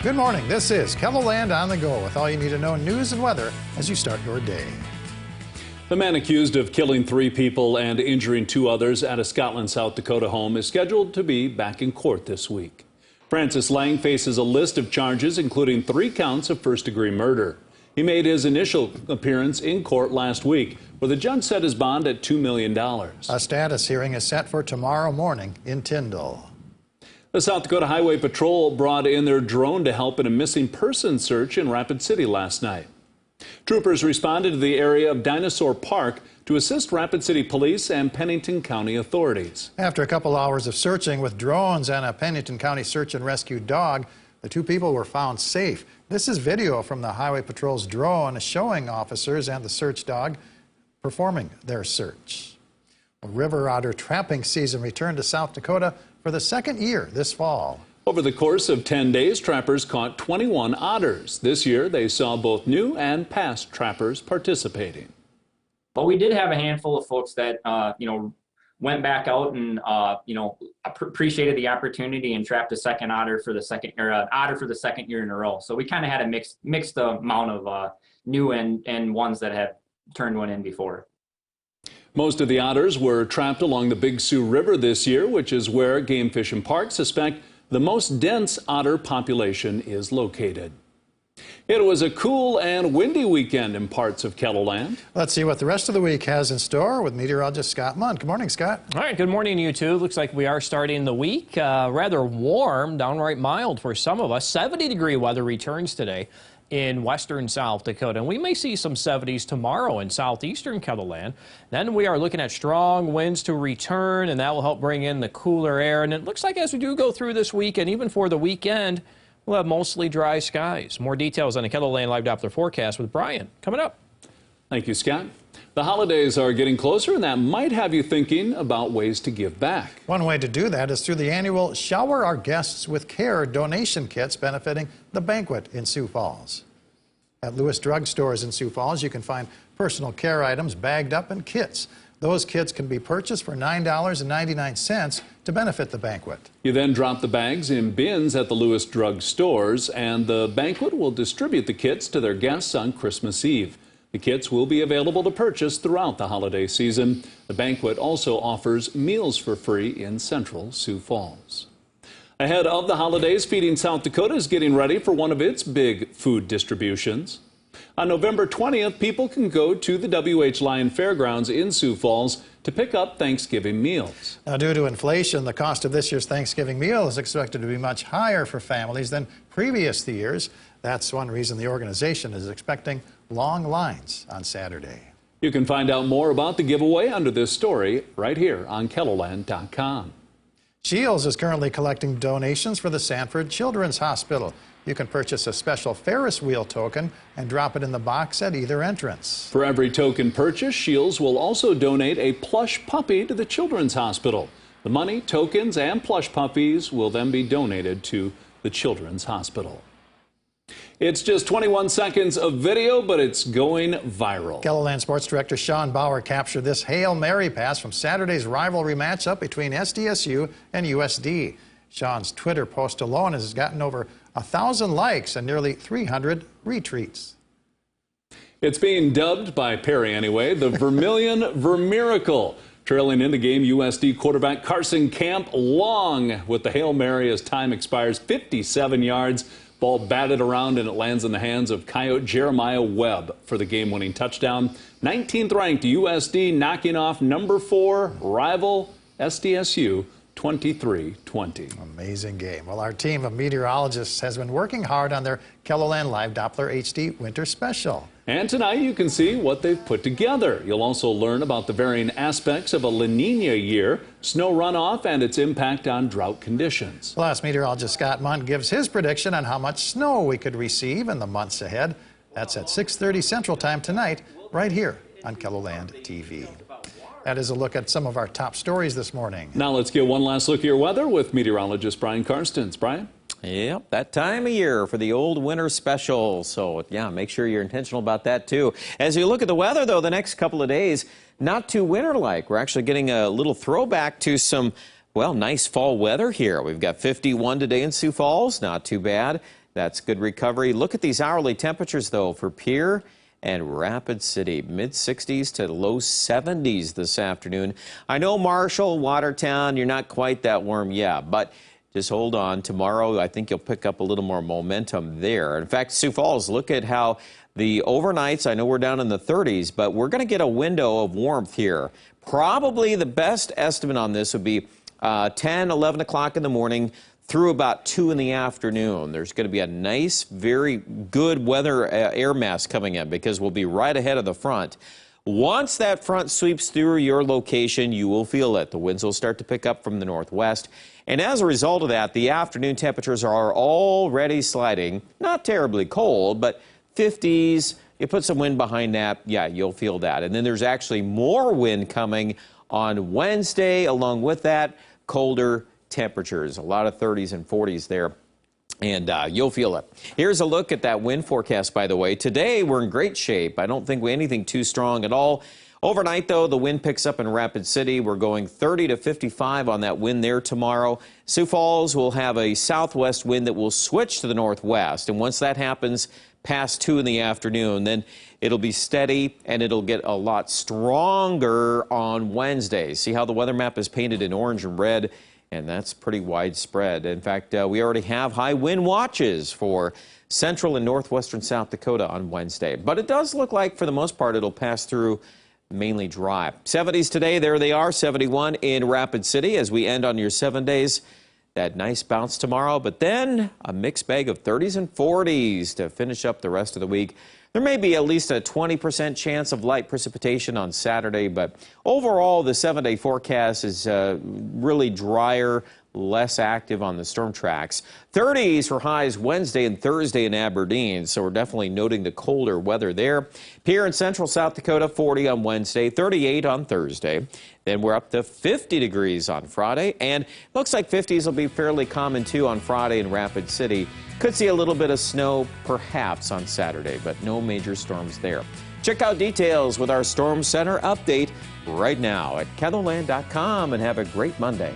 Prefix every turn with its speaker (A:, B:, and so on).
A: Good morning. This is KELOLAND on the go with all you need to know news and weather as you start your day.
B: The man accused of killing 3 people and injuring 2 others at a Scotland, South Dakota home is scheduled to be back in court this week. Francis Lang faces a list of charges, including 3 counts of first-degree murder. He made his initial appearance in court last week, where the judge set his bond at $2 million.
A: A status hearing is set for tomorrow morning in Tyndall.
B: The South Dakota Highway Patrol brought in their drone to help in a missing person search in Rapid City last night. Troopers responded to the area of Dinosaur Park to assist Rapid City Police and Pennington County authorities.
A: After a couple hours of searching with drones and a Pennington County search and rescue dog, the 2 people were found safe. This is video from the Highway Patrol's drone showing officers and the search dog performing their search. River otter trapping season returned to South Dakota for the 2nd year this fall.
B: Over the course of 10 days, trappers caught 21 otters. This year, they saw both new and past trappers participating.
C: But we did have a handful of folks that, went back out and, appreciated the opportunity and trapped a second otter for the second year in a row. So we kind of had a mixed amount of new and ones that have turned one in before.
B: Most of the otters were trapped along the Big Sioux River this year, which is where Game Fish and Parks suspect the most dense otter population is located. It was a cool and windy weekend in parts of KELOLAND.
A: Let's see what the rest of the week has in store with meteorologist Scott Munn. Good morning, Scott.
D: All right, good morning to you two. Looks like we are starting the week rather warm, downright mild for some of us. 70-degree weather returns today in western South Dakota, and we may see some 70s tomorrow in southeastern KELOLAND. Then we are looking at strong winds to return, and that will help bring in the cooler air. And it looks like as we do go through this week and even for the weekend, we'll have mostly dry skies. More details on the KELOLAND Live Doppler forecast with Brian coming up.
B: Thank you, Scott. The holidays are getting closer, and that might have you thinking about ways to give back.
A: One way to do that is through the annual Shower Our Guests with Care donation kits benefiting the banquet in Sioux Falls. At Lewis Drug Stores in Sioux Falls, you can find personal care items bagged up in kits. Those kits can be purchased for $9.99 to benefit the banquet.
B: You then drop the bags in bins at the Lewis Drug Stores, and the banquet will distribute the kits to their guests on Christmas Eve. The kits will be available to purchase throughout the holiday season. The banquet also offers meals for free in central Sioux Falls. Ahead of the holidays, Feeding South Dakota is getting ready for one of its big food distributions. On November 20th, people can go to the W.H. Lyon Fairgrounds in Sioux Falls to pick up Thanksgiving meals.
A: Now, due to inflation, the cost of this year's Thanksgiving meal is expected to be much higher for families than previous years. That's one reason the organization is expecting long lines on Saturday.
B: You can find out more about the giveaway under this story right here on KELOLAND.com.
A: Shields is currently collecting donations for the Sanford Children's Hospital. You can purchase a special Ferris wheel token and drop it in the box at either entrance.
B: For every token purchase, Shields will also donate a plush puppy to the Children's Hospital. The money, tokens, and plush puppies will then be donated to the Children's Hospital. It's just 21 seconds of video, but it's going viral.
A: KELOLAND Sports Director Sean Bauer captured this Hail Mary pass from Saturday's rivalry matchup between SDSU and USD. Sean's Twitter post alone has gotten over 1,000 likes and nearly 300 retweets.
B: It's being dubbed, by Perry anyway, the Vermilion Vermiracle. Trailing in the game, USD quarterback Carson Camp long with the Hail Mary as time expires. 57 yards. Ball batted around and it lands in the hands of Coyote Jeremiah Webb for the game-winning touchdown. 19th ranked USD knocking off number 4 rival SDSU 23-20.
A: Amazing game. Well, our team of meteorologists has been working hard on their KELOLAND Live Doppler HD Winter Special.
B: And tonight you can see what they've put together. You'll also learn about the varying aspects of a La Nina year, snow runoff, and its impact on drought conditions.
A: Plus, meteorologist Scott Munn gives his prediction on how much snow we could receive in the months ahead. That's at 6:30 Central Time tonight, right here on KELOLAND TV. That is a look at some of our top stories this morning.
B: Now let's get one last look at your weather with meteorologist Brian Karstens. Brian?
E: Yep, that time of year for the old winter special. So, yeah, make sure you're intentional about that, too. As you look at the weather, though, the next couple of days, not too winter-like. We're actually getting a little throwback to some, well, nice fall weather here. We've got 51 today in Sioux Falls, not too bad. That's good recovery. Look at these hourly temperatures, though, for Pierre and Rapid City. Mid-60s to low 70s this afternoon. I know Marshall, Watertown, you're not quite that warm yet, but just hold on. Tomorrow, I think you'll pick up a little more momentum there. In fact, Sioux Falls, look at how the overnights, I know we're down in the 30s, but we're going to get a window of warmth here. Probably the best estimate on this would be 10, 11 o'clock in the morning through about 2 in the afternoon. There's going to be a nice, very good weather air mass coming in because we'll be right ahead of the front. Once that front sweeps through your location, you will feel it. The winds will start to pick up from the northwest. And as a result of that, the afternoon temperatures are already sliding. Not terribly cold, but 50s. You put some wind behind that, yeah, you'll feel that. And then there's actually more wind coming on Wednesday. Along with that, colder temperatures, a lot of 30s and 40s there, and you'll feel it. Here's a look at that wind forecast, by the way. Today, we're in great shape. I don't think anything too strong at all. Overnight, though, the wind picks up in Rapid City. We're going 30 to 55 on that wind there tomorrow. Sioux Falls will have a southwest wind that will switch to the northwest, and once that happens past 2 in the afternoon, then it'll be steady and it'll get a lot stronger on Wednesday. See how the weather map is painted in orange and red? And that's pretty widespread. In fact, we already have high wind watches for central and northwestern South Dakota on Wednesday. But it does look like, for the most part, it'll pass through mainly dry. 70s today, there they are, 71 in Rapid City as we end on your 7 days. That nice bounce tomorrow, but then a mixed bag of 30s and 40s to finish up the rest of the week. There may be at least a 20% chance of light precipitation on Saturday, but overall the 7-day forecast is really drier, less active on the storm tracks. 30s for highs Wednesday and Thursday in Aberdeen, so we're definitely noting the colder weather there. Here in central South Dakota, 40 on Wednesday, 38 on Thursday. Then we're up to 50 degrees on Friday, and looks like 50s will be fairly common too on Friday in Rapid City. Could see a little bit of snow perhaps on Saturday, but no major storms there. Check out details with our Storm Center update right now at KELOLAND.com and have a great Monday.